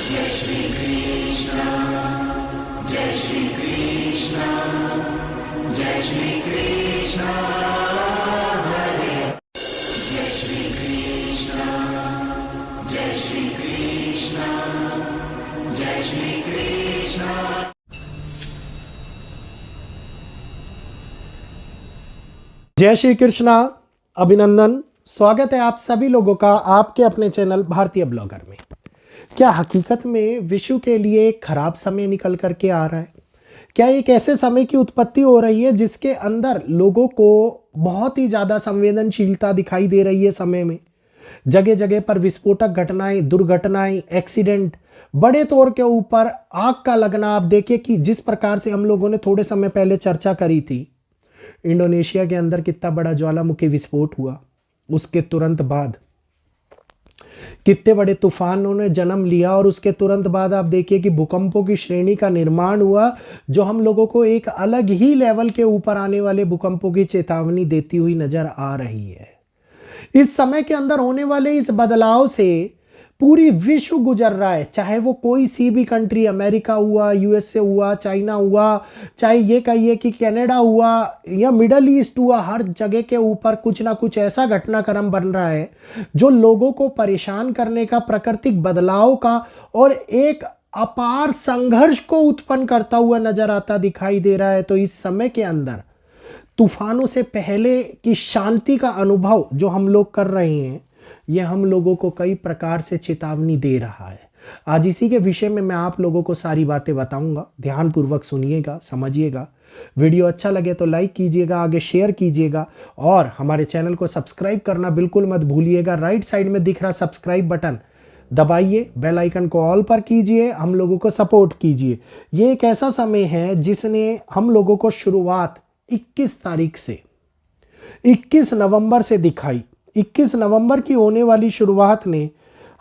जय श्री कृष्ण, जय श्री कृष्ण, जय श्री कृष्ण हरे, जय श्री कृष्ण, जय श्री कृष्ण, जय श्री कृष्ण। जय श्री कृष्णा, अभिनंदन, स्वागत है आप सभी लोगों का आपके अपने चैनल भारतीय ब्लॉगर में। क्या हकीकत में विश्व के लिए एक खराब समय निकल करके आ रहा है? क्या एक ऐसे समय की उत्पत्ति हो रही है जिसके अंदर लोगों को बहुत ही ज़्यादा संवेदनशीलता दिखाई दे रही है? समय में जगह जगह पर विस्फोटक घटनाएं, दुर्घटनाएं, एक्सीडेंट, बड़े तौर के ऊपर आग का लगना। आप देखिए कि जिस प्रकार से हम लोगों ने थोड़े समय पहले चर्चा करी थी, इंडोनेशिया के अंदर कितना बड़ा ज्वालामुखी विस्फोट हुआ, उसके तुरंत बाद कितने बड़े तूफानों ने जन्म लिया, और उसके तुरंत बाद आप देखिए कि भूकंपों की श्रेणी का निर्माण हुआ जो हम लोगों को एक अलग ही लेवल के ऊपर आने वाले भूकंपों की चेतावनी देती हुई नजर आ रही है। इस समय के अंदर होने वाले इस बदलाव से पूरी विश्व गुजर रहा है, चाहे वो कोई सी भी कंट्री, अमेरिका हुआ, यूएसए हुआ, चाइना हुआ, चाहे ये कहिए कि कनाडा हुआ या मिडल ईस्ट हुआ, हर जगह के ऊपर कुछ ना कुछ ऐसा घटनाक्रम बन रहा है जो लोगों को परेशान करने का, प्राकृतिक बदलाव का और एक अपार संघर्ष को उत्पन्न करता हुआ नजर आता दिखाई दे रहा है। तो इस समय के अंदर तूफानों से पहले की शांति का अनुभव जो हम लोग कर रहे हैं, यह हम लोगों को कई प्रकार से चेतावनी दे रहा है। आज इसी के विषय में मैं आप लोगों को सारी बातें बताऊंगा, ध्यानपूर्वक सुनिएगा, समझिएगा। वीडियो अच्छा लगे तो लाइक कीजिएगा, आगे शेयर कीजिएगा और हमारे चैनल को सब्सक्राइब करना बिल्कुल मत भूलिएगा। राइट साइड में दिख रहा सब्सक्राइब बटन दबाइए, बेल आइकन को ऑल पर कीजिए, हम लोगों को सपोर्ट कीजिए। ये एक ऐसा समय है जिसने हम लोगों को शुरुआत 21 तारीख से 21 नवंबर से दिखाई। 21 नवंबर की होने वाली शुरुआत ने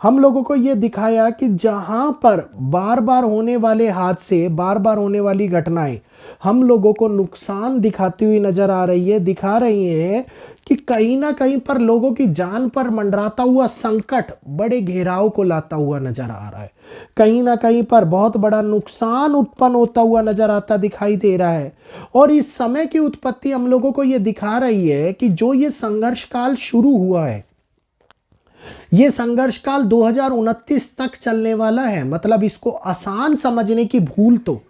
हम लोगों को यह दिखाया कि जहां पर बार बार होने वाले हादसे, बार बार होने वाली घटनाएं हम लोगों को नुकसान दिखाती हुई नजर आ रही है, दिखा रही हैं कि कहीं ना कहीं पर लोगों की जान पर मंडराता हुआ संकट बड़े घेराव को लाता हुआ नजर आ रहा है। कहीं ना कहीं पर बहुत बड़ा नुकसान उत्पन्न होता हुआ नजर आता दिखाई दे रहा है। और इस समय की उत्पत्ति हम लोगों को यह दिखा रही है कि जो ये संघर्ष काल शुरू हुआ है, ये संघर्ष काल 2029 तक चलने वाला है। मतलब इसको आसान समझने की भूल तो,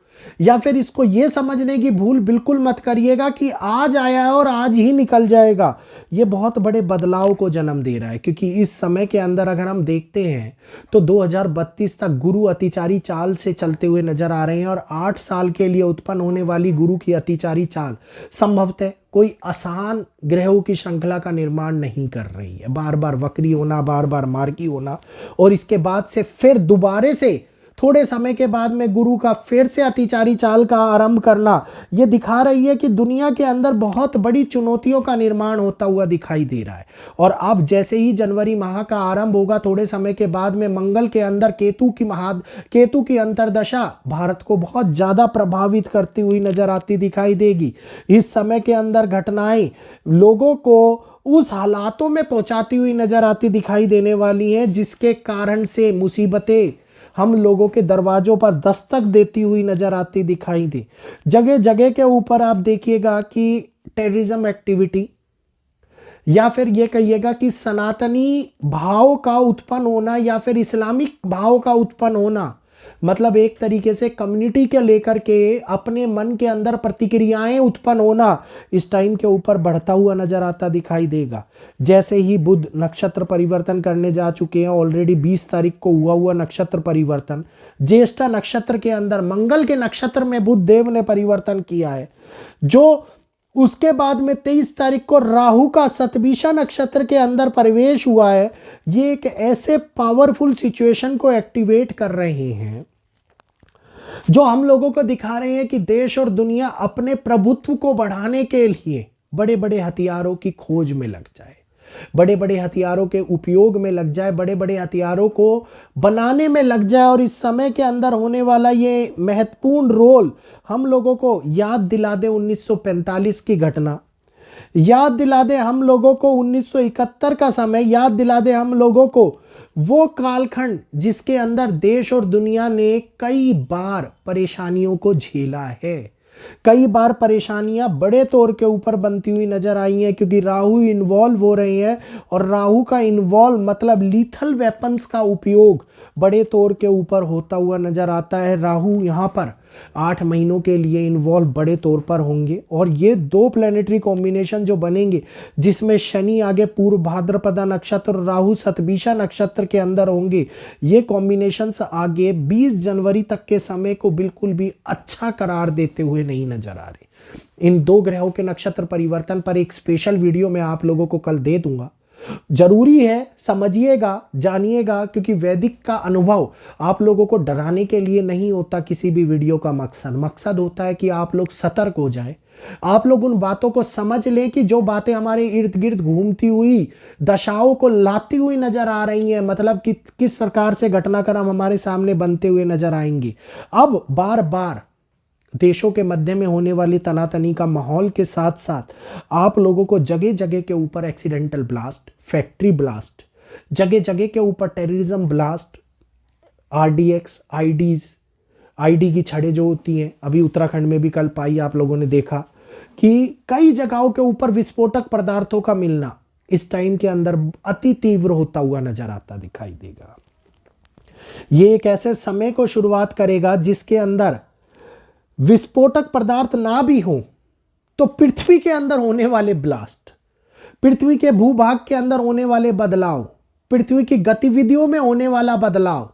या फिर इसको यह समझने की भूल बिल्कुल मत करिएगा कि आज आया है और आज ही निकल जाएगा। ये बहुत बड़े बदलाव को जन्म दे रहा है, क्योंकि इस समय के अंदर अगर हम देखते हैं तो 2032 तक गुरु अतिचारी चाल से चलते हुए नजर आ रहे हैं, और 8 साल के लिए उत्पन्न होने वाली गुरु की अतिचारी चाल संभवतः कोई आसान ग्रहों की श्रृंखला का निर्माण नहीं कर रही है। बार बार वक्री होना, बार बार मार्गी होना, और इसके बाद से फिर दोबारे से थोड़े समय के बाद में गुरु का फिर से अतिचारी चाल का आरंभ करना, यह दिखा रही है कि दुनिया के अंदर बहुत बड़ी चुनौतियों का निर्माण होता हुआ दिखाई दे रहा है। और अब जैसे ही जनवरी माह का आरंभ होगा, थोड़े समय के बाद में मंगल के अंदर केतु की अंतर्दशा भारत को बहुत ज्यादा प्रभावित करती हुई नजर आती दिखाई देगी। इस समय के अंदर घटनाएं लोगों को उस हालातों में पहुंचाती हुई नजर आती दिखाई देने वाली हैं जिसके कारण से मुसीबतें हम लोगों के दरवाजों पर दस्तक देती हुई नजर आती दिखाई दे। जगह जगह के ऊपर आप देखिएगा कि टेररिज्म एक्टिविटी, या फिर ये कहिएगा कि सनातनी भाव का उत्पन्न होना, या फिर इस्लामिक भाव का उत्पन्न होना, मतलब एक तरीके से कम्युनिटी के लेकर के अपने मन के अंदर प्रतिक्रियाएं उत्पन्न होना इस टाइम के ऊपर बढ़ता हुआ नजर आता दिखाई देगा। जैसे ही बुध नक्षत्र परिवर्तन करने जा चुके हैं, ऑलरेडी 20 तारीख को हुआ नक्षत्र परिवर्तन, ज्येष्ठा नक्षत्र के अंदर मंगल के नक्षत्र में बुध देव ने परिवर्तन किया है। जो उसके बाद में 23 तारीख को राहु का सतभिषा नक्षत्र के अंदर प्रवेश हुआ है। ये एक ऐसे पावरफुल सिचुएशन को एक्टिवेट कर रहे हैं जो हम लोगों को दिखा रहे हैं कि देश और दुनिया अपने प्रभुत्व को बढ़ाने के लिए बड़े बड़े हथियारों की खोज में लग जाए, बड़े बड़े हथियारों के उपयोग में लग जाए, बड़े बड़े हथियारों को बनाने में लग जाए। और इस समय के अंदर होने वाला ये महत्वपूर्ण रोल हम लोगों को याद दिला दे 1945 की घटना, याद दिला दे हम लोगों को 1971 का समय, याद दिला दे हम लोगों को वो कालखंड जिसके अंदर देश और दुनिया ने कई बार परेशानियों को झेला है। कई बार परेशानियां बड़े तौर के ऊपर बनती हुई नजर आई हैं, क्योंकि राहु इन्वॉल्व हो रहे हैं और राहु का इन्वॉल्व मतलब लीथल वेपन्स का उपयोग बड़े तौर के ऊपर होता हुआ नजर आता है। राहु यहाँ पर 8 महीनों के लिए इन्वॉल्व बड़े तौर पर होंगे और ये 2 प्लेनेटरी कॉम्बिनेशन जो बनेंगे, जिसमें शनि आगे पूर्व भाद्रपदा नक्षत्र और राहु सतभिषा नक्षत्र के अंदर होंगे, ये कॉम्बिनेशंस आगे 20 जनवरी तक के समय को बिल्कुल भी अच्छा करार देते हुए नहीं नजर आ रहे। इन 2 ग्रहों के नक्षत्र परिवर्तन पर एक स्पेशल वीडियो मैं आप लोगों को कल दे दूंगा। जरूरी है, समझिएगा, जानिएगा, क्योंकि वैदिक का अनुभव आप लोगों को डराने के लिए नहीं होता। किसी भी वीडियो का मकसद होता है कि आप लोग सतर्क हो जाएं, आप लोग उन बातों को समझ लें कि जो बातें हमारे इर्द गिर्द घूमती हुई दशाओं को लाती हुई नजर आ रही हैं, मतलब कि किस प्रकार से घटनाक्रम हमारे सामने बनते हुए नजर आएंगे। अब बार बार देशों के मध्य में होने वाली तनातनी का माहौल के साथ साथ आप लोगों को जगह जगह के ऊपर एक्सीडेंटल ब्लास्ट, फैक्ट्री ब्लास्ट, जगह जगह के ऊपर टेररिज्म ब्लास्ट, आरडीएक्स, आईडी की छड़ें जो होती हैं, अभी उत्तराखंड में भी कल पाई आप लोगों ने देखा कि कई जगहों के ऊपर विस्फोटक पदार्थों का मिलना इस टाइम के अंदर अति तीव्र होता हुआ नजर आता दिखाई देगा। ये एक ऐसे समय को शुरुआत करेगा जिसके अंदर विस्फोटक पदार्थ ना भी हो तो पृथ्वी के अंदर होने वाले ब्लास्ट, पृथ्वी के भूभाग के अंदर होने वाले बदलाव, पृथ्वी की गतिविधियों में होने वाला बदलाव,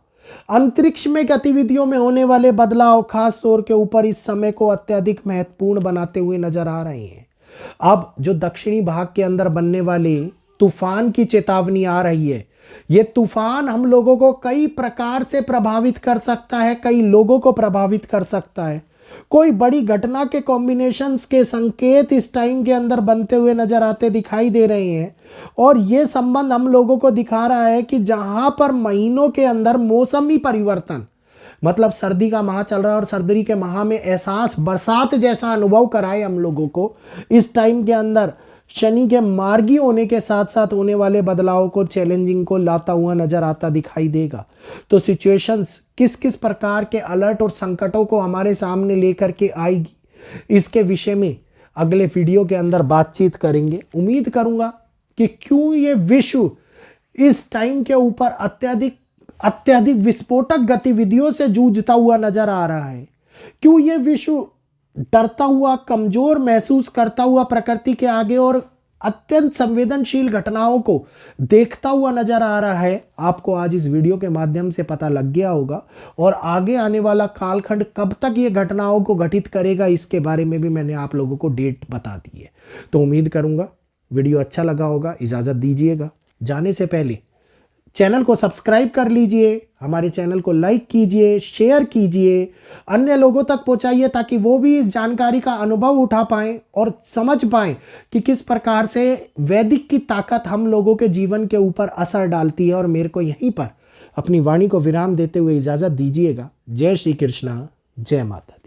अंतरिक्ष में गतिविधियों में होने वाले बदलाव खास तौर के ऊपर इस समय को अत्यधिक महत्वपूर्ण बनाते हुए नजर आ रहे हैं। अब जो दक्षिणी भाग के अंदर बनने वाले तूफान की चेतावनी आ रही है, ये तूफान हम लोगों को कई प्रकार से प्रभावित कर सकता है, कई लोगों को प्रभावित कर सकता है। कोई बड़ी घटना के कॉम्बिनेशंस के संकेत इस टाइम के अंदर बनते हुए नजर आते दिखाई दे रहे हैं और ये संबंध हम लोगों को दिखा रहा है कि जहां पर महीनों के अंदर मौसमी परिवर्तन, मतलब सर्दी का माह चल रहा है और सर्दी के माह में एहसास बरसात जैसा अनुभव कराए हम लोगों को, इस टाइम के अंदर शनि के मार्गी होने के साथ साथ होने वाले बदलाव को, चैलेंजिंग को लाता हुआ नजर आता दिखाई देगा। तो सिचुएशंस किस किस प्रकार के अलर्ट और संकटों को हमारे सामने लेकर के आएगी, इसके विषय में अगले वीडियो के अंदर बातचीत करेंगे। उम्मीद करूंगा कि क्यों ये विश्व इस टाइम के ऊपर अत्यधिक विस्फोटक गतिविधियों से जूझता हुआ नजर आ रहा है, क्यों ये विश्व डरता हुआ, कमजोर महसूस करता हुआ प्रकृति के आगे और अत्यंत संवेदनशील घटनाओं को देखता हुआ नजर आ रहा है, आपको आज इस वीडियो के माध्यम से पता लग गया होगा। और आगे आने वाला कालखंड कब तक ये घटनाओं को घटित करेगा, इसके बारे में भी मैंने आप लोगों को डेट बता दी है। तो उम्मीद करूंगा वीडियो अच्छा लगा होगा। इजाजत दीजिएगा, जाने से पहले चैनल को सब्सक्राइब कर लीजिए, हमारे चैनल को लाइक कीजिए, शेयर कीजिए, अन्य लोगों तक पहुंचाइए ताकि वो भी इस जानकारी का अनुभव उठा पाएं और समझ पाएं कि किस प्रकार से वैदिक की ताकत हम लोगों के जीवन के ऊपर असर डालती है। और मेरे को यहीं पर अपनी वाणी को विराम देते हुए इजाजत दीजिएगा। जय श्री कृष्णा, जय माता।